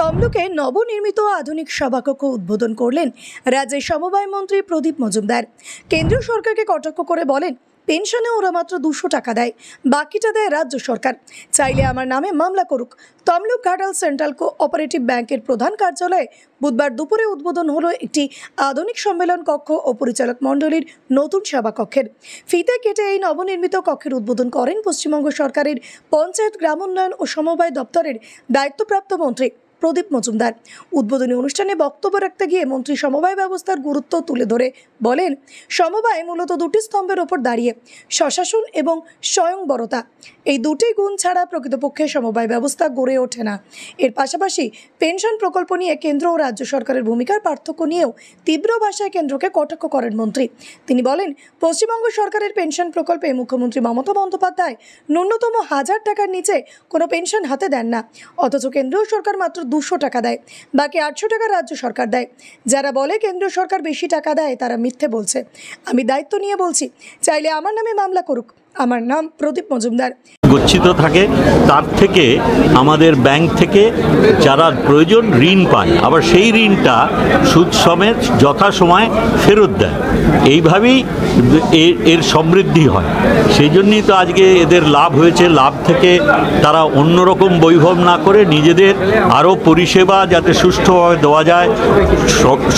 তমলুকে নবনির্মিত আধুনিক সভাকক্ষ উদ্বোধন করলেন রাজ্যের সমবায় মন্ত্রী প্রদীপ মজুমদার। কেন্দ্রীয় সরকারকে কটাক্ষ করে বলেন, পেনশনে ওরা মাত্র 200 টাকা দেয়, বাকিটা দেয় রাজ্য সরকার, চাইলে আমার নামে মামলা করুক। তমলুক ঘাটাল সেন্ট্রাল কোঅপারেটিভ ব্যাংকের প্রধান কার্যালয়ে বুধবার দুপুরে উদ্বোধন হলো একটি আধুনিক সম্মেলন কক্ষ ও পরিচালক মণ্ডলীর নতুন সভাকক্ষের। ফিতে কেটে এই নবনির্মিত কক্ষের উদ্বোধন করেন পশ্চিমবঙ্গ সরকারের পঞ্চায়েত, গ্রাম উন্নয়ন ও সমবায় দপ্তরের দায়িত্বপ্রাপ্ত মন্ত্রী প্রদীপ মজুমদার। উদ্বোধনী অনুষ্ঠানে বক্তব্য রাখতে গিয়ে মন্ত্রী সমবায় ব্যবস্থার গুরুত্ব তুলে ধরে বলেন, সমবায় মূলত দুটি স্তম্ভের ওপর দাঁড়িয়ে, স্বশাসন এবং স্বয়ংবরতা। এই দুটি গুণ ছাড়া প্রকৃতপক্ষে সমবায় ব্যবস্থা গড়ে ওঠে না। এর পাশাপাশি পেনশন প্রকল্প নিয়ে কেন্দ্র ও রাজ্য সরকারের ভূমিকার পার্থক্য নিয়েও তীব্র ভাষায় কেন্দ্রকে কটাক্ষ করেন মন্ত্রী। তিনি বলেন, পশ্চিমবঙ্গ সরকারের পেনশন প্রকল্পে মুখ্যমন্ত্রী মমতা বন্দ্যোপাধ্যায় ন্যূনতম 1000 টাকার নিচে কোনো পেনশন হাতে দেন না, অথচ কেন্দ্রীয় সরকার মাত্র 200 টাকা দেয়, বাকি 800 টাকা রাজ্য সরকার দেয়। যারা বলে কেন্দ্রীয় সরকার বেশি টাকা দেয় তারা মিথ্যে বলছে। আমি দায়িত্ব নিয়ে বলছি, চাইলে আমার নামে মামলা করুক। আমার নাম প্রদীপ মজুমদার। গচ্ছিত থাকে, তার থেকে আমাদের ব্যাংক থেকে যারা প্রয়োজন ঋণ পায়, আবার সেই ঋণটা সুদ সমেত যথাসময় ফেরত দেয়। এইভাবেই এর সমৃদ্ধি হয়। সেই জন্যই তো আজকে এদের লাভ হয়েছে। লাভ থেকে তারা অন্যরকম বৈভব না করে নিজেদের আরও পরিষেবা যাতে সুষ্ঠুভাবে দেওয়া যায়,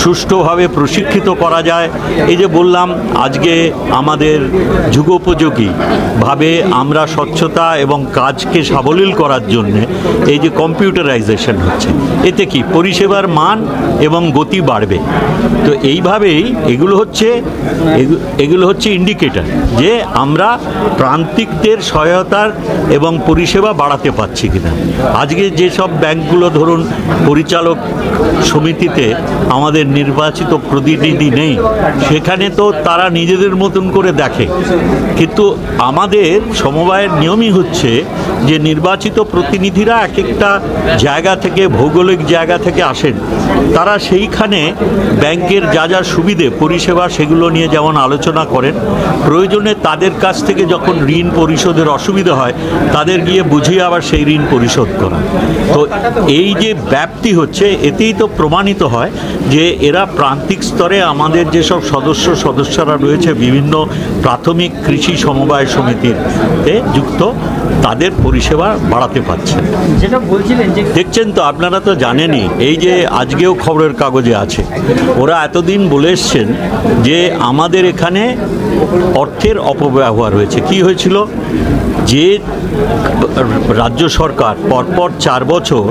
সুষ্ঠুভাবে প্রশিক্ষিত করা যায়। এই যে বললাম, আজকে আমাদের যুগোপযোগী ভাবে আমরা স্বচ্ছতা এবং কাজকে সাবলীল করার জন্য এই যে কম্পিউটারাইজেশন হচ্ছে, এতে কি পরিষেবার মান এবং গতি বাড়বে। তো এইভাবেই এগুলো হচ্ছে ইন্ডিকেটর যে আমরা প্রান্তিকদের সহায়তার এবং পরিষেবা বাড়াতে পারছি কিনা। আজকে যেসব ব্যাংকগুলো ধরুন পরিচালক সমিতিতে আমাদের নির্বাচিত প্রতিনিধি নেই, সেখানে তো তারা নিজেদের মতন করে দেখে, কিন্তু আমাদের সমবায়ের নিয়মই হচ্ছে যে নির্বাচিত প্রতিনিধিরা এক একটা জায়গা থেকে, ভৌগোলিক জায়গা থেকে আসেন। তারা সেইখানে ব্যাংকের যা যা সুবিধে পরিষেবা সেগুলো নিয়ে যেমন আলোচনা করেন, প্রয়োজনে তাদের কাছ থেকে যখন ঋণ পরিশোধের অসুবিধা হয় তাদের গিয়ে বুঝিয়ে আবার সেই ঋণ পরিশোধ করা। তো এই যে ব্যাপ্তি হচ্ছে, এতেই তো প্রমাণিত হয় যে এরা প্রান্তিক স্তরে আমাদের যেসব সদস্যরা রয়েছে বিভিন্ন প্রাথমিক কৃষি সমবায় সমিতিতে যুক্ত, তাদের পরিষেবা বাড়াতে পারছেন। যেটা বলছিলেন যে দেখছেন তো, আপনারা তো জানেনই, এই যে আজকেও খবরের কাগজে আছে, ওরা এতদিন বলে এসছেন যে আমাদের এখানে অর্থের অপব্যবহার হয়েছে। কি হয়েছিল? যে রাজ্য সরকার পরপর 4 বছর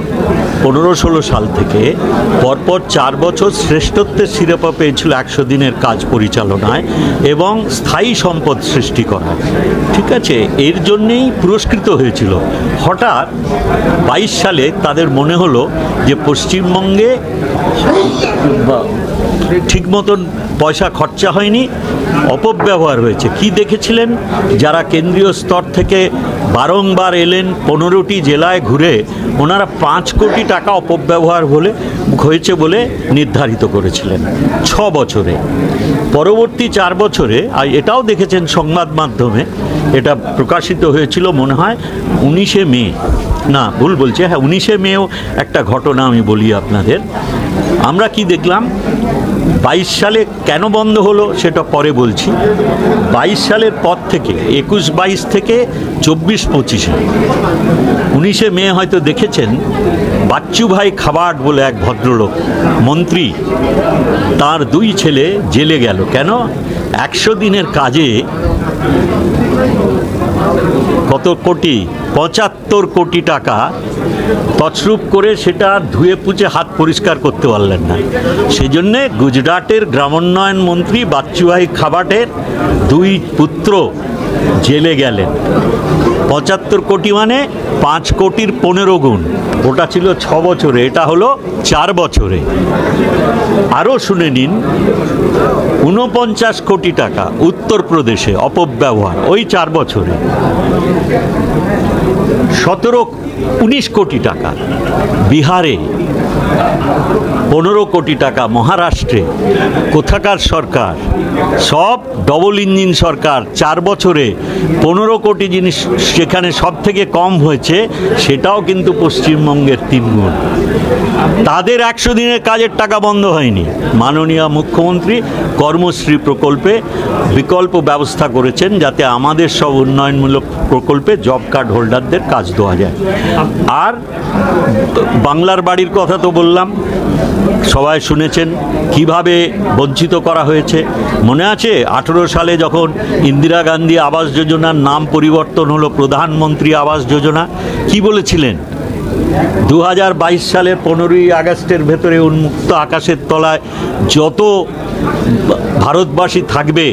15-16 সাল থেকে পরপর 4 বছর শ্রেষ্ঠত্বের শিরোপা পেয়েছিল 100 দিনের কাজ পরিচালনায় এবং স্থায়ী সম্পদ সৃষ্টি করা, ঠিক আছে, এর জন্যেই পুরস্কৃত হয়েছিল। হঠাৎ 22 সালে তাদের মনে হলো যে পশ্চিমবঙ্গে ঠিক মতন পয়সা খরচা হয়নি, অপব্যবহার হয়েছে। কি দেখেছিলেন? যারা কেন্দ্রীয় স্তর থেকে বারংবার এলেন, 15টি জেলায় ঘুরে ওনারা 5 কোটি টাকা অপব্যবহার হয়েছে বলে নির্ধারিত করেছিলেন 6 বছরে। পরবর্তী 4 বছরে, আর এটাও দেখেছেন সংবাদ মাধ্যমে, এটা প্রকাশিত হয়েছিল মনে হয় 19শে মে, না ভুল বলছে, হ্যাঁ 19শে মেও একটা ঘটনা আমি বলি আপনাদের। আমরা কি দেখলাম? 22 সালে কেন বন্ধ হলো সেটা পরে বলছি। 22 সালের পর থেকে 21-22 থেকে 24-25, 19শে মে হয়তো দেখেছেন, বাচ্চু ভাই খাবাট বলে এক ভদ্রলোক মন্ত্রী, তার 2 ছেলে জেলে গেল। কেন? 100 দিনের কাজে কত কোটি? 75 কোটি টাকা তছরূপ করে সেটা ধুয়ে পুছে হাত পরিষ্কার করতে পারলেন না। সেজন্যে গুজরাটের গ্রামোন্নয়ন মন্ত্রী বাচ্চুভাই খাবাটের 2 পুত্র জেলে গেলেন। 75 কোটি মানে 5 কোটির 15 গুণ। ওটা ছিল 6 বছরে, এটা হলো 4 বছরে। আরও শুনে নিন, 49 কোটি টাকা উত্তরপ্রদেশে অপব্যবহার ওই 4 বছরে। 19 কোটি টাকা বিহারে, 15 কোটি টাকা মহারাষ্ট্রে। কোথাকার সরকার? সব ডবল ইঞ্জিন সরকার। 4 বছরে 15 কোটি জিনিস যেখানে সব থেকে কম হয়েছে, সেটাও কিন্তু পশ্চিমবঙ্গের 3 গুণ। তাদের 100 দিনের কাজের টাকা বন্ধ হয়নি। মাননীয় মুখ্যমন্ত্রী কর্মশ্রী প্রকল্পে বিকল্প ব্যবস্থা করেছেন যাতে আমাদের সব উন্নয়নমূলক প্রকল্পে জব কার্ড হোল্ডারদের কাজ দেওয়া যায়। আর বাংলার বাড়ির কথা তো বললাম, সবাই শুনেছেন কিভাবে বঞ্চিত করা হয়েছে। মনে আছে 18 সালে যখন ইন্দিরা গান্ধী আবাস যোজনার নাম পরিবর্তন হলো প্রধানমন্ত্রী আবাস যোজনা, কি বলেছিলেন? 2022 সালের 15ই আগস্টের ভেতরে উন্মুক্ত আকাশের তলায় যত ভারতবাসী থাকবে,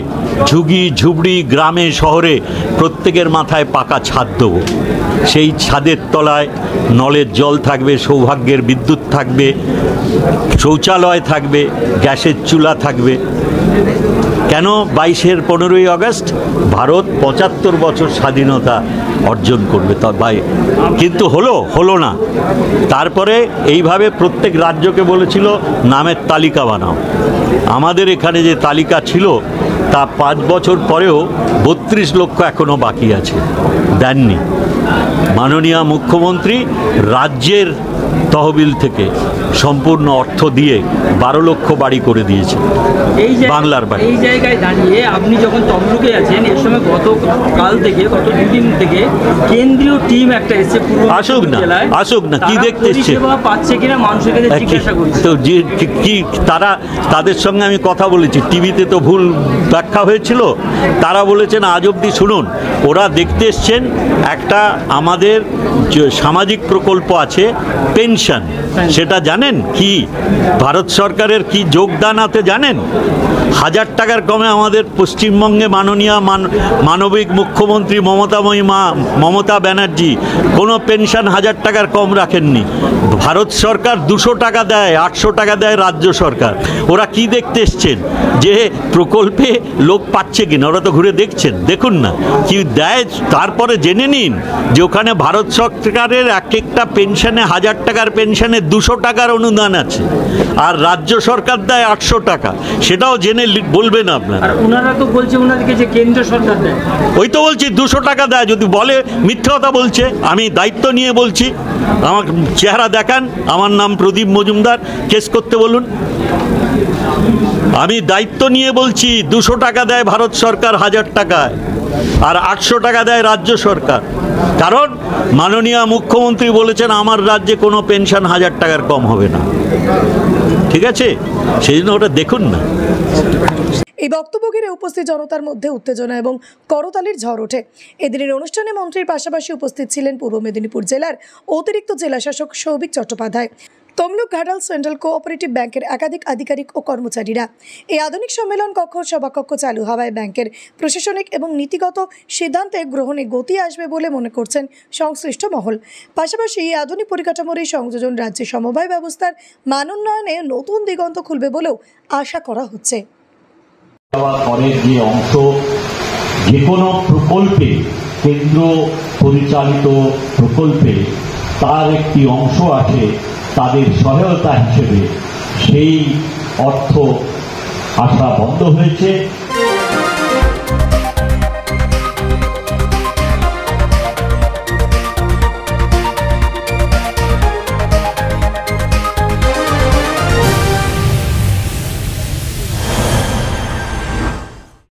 ঝুগি ঝুবড়ি গ্রামে শহরে, প্রত্যেকের মাথায় পাকা ছাদ দেবো। সেই ছাদের তলায় নলের জল থাকবে, সৌভাগ্যের বিদ্যুৎ থাকবে, শৌচালয় থাকবে, গ্যাসের চুলা থাকবে। কেন 15ই আগস্ট? ভারত 75 বছর স্বাধীনতা অর্জন করবে ভাই, কিন্তু হলো না। তারপরে এইভাবে প্রত্যেক রাজ্যকে বলেছিল নামের তালিকা বানাও। আমাদের এখানে যে তালিকা ছিল তা 5 বছর পরেও 32 লক্ষ এখনও বাকি আছে, দেননি। মাননীয় মুখ্যমন্ত্রী রাজ্যের তহবিল থেকে সম্পূর্ণ অর্থ দিয়ে 12 লক্ষ বাড়ি করে দিয়েছে বাংলার বাড়ি। এই জায়গায় দাঁড়িয়ে আপনি যখন তমলুকে আছেন, এর সময় গতকাল থেকে গত 2 দিন থেকে কেন্দ্রীয় টিম একটা এসে আসুক না কি দেখতে এসছে পাচ্ছে কিনা মানুষের কাছে জিজ্ঞাসা করছে। তো যে কি তাদের সঙ্গে আমি কথা বলেছি, টিভিতে তো ভুল ব্যাখ্যা হয়েছিল। তারা বলেছেন আজ অবধি শুনুন, ওরা দেখতে এসছেন একটা আমাদের সামাজিক প্রকল্প আছে পেনশন, সেটা জানেন কি ভারত সরকারের কি যোগদান আছে জানেন? 1000 টাকার কমে আমাদের পশ্চিমবঙ্গে মাননীয় মানবিক মুখ্যমন্ত্রী মমতা ব্যানার্জি কোনো পেনশন 1000 টাকার কম রাখেননি। ভারত সরকার 200 টাকা দেয়, 800 টাকা দেয় রাজ্য সরকার। ওরা কি দেখতে এসছেন যে প্রকল্পে লোক পাচ্ছে কিনা? ওরা তো ঘুরে দেখছেন, দেখুন না কি দেয়। তারপরে জেনে নিন যে ওখানে ভারত সরকারের একটা পেনশনে 1000 টাকার পেনশনে 200 টাকার অনুদান আছে, আর রাজ্য সরকার দেয় 800 টাকা। সেটাও জেনে বলবেন আপনার। ওনারা তো বলছে ওনাদেরকে যে কেন্দ্র সরকার দেয়। ওই তো বলছি 200 টাকা দেয়। যদি বলে মিথ্যে কথা বলছে, আমি দায়িত্ব নিয়ে বলছি। আমার চেহারা দেখান, আমার নাম প্রদীপ মজুমদার, কেস করতে বলুন। আমি দায়িত্ব নিয়ে বলছি 200 টাকা দেয় ভারত সরকার 1000 টাকায়, আর 800 টাকা দেয় রাজ্য সরকার। কারণ মাননীয় মুখ্যমন্ত্রী বলেছেন আমার রাজ্যে কোনো পেনশন 1000 টাকার কম হবে না। ঠিক আছে, সেই জন্য ওটা দেখুন না। এই বক্তব্য ঘিরে উপস্থিত জনতার মধ্যে উত্তেজনা এবং করতালির ঝড় ওঠে। এদিনের অনুষ্ঠানে মন্ত্রীর পাশাপাশি উপস্থিত ছিলেন পূর্ব মেদিনীপুর জেলার অতিরিক্ত জেলাশাসক সৌভিক চট্টোপাধ্যায়, তমলুক ঘাটাল সেন্ট্রাল কোঅপারেটিভ ব্যাংকের একাধিক আধিকারিক ও কর্মচারীরা। এই আধুনিক সম্মেলন কক্ষ সভাকক্ষ চালু হওয়ায় ব্যাংকের প্রশাসনিক এবং নীতিগত সিদ্ধান্তে গ্রহণে গতি আসবে বলে মনে করছেন সংশ্লিষ্ট মহল। পাশাপাশি এই আধুনিক পরিকাঠামোর এই সংযোজন রাজ্যে সমবায় ব্যবস্থার মান উন্নয়নে নতুন দিগন্ত খুলবে বলেও আশা করা হচ্ছে। পরের যে অংশ, যে কোনো প্রকল্পে, কেন্দ্র পরিচালিত প্রকল্পে তার একটি অংশ আছে তাদের সহায়তা হিসেবে, সেই অর্থ আসা বন্ধ হয়েছে।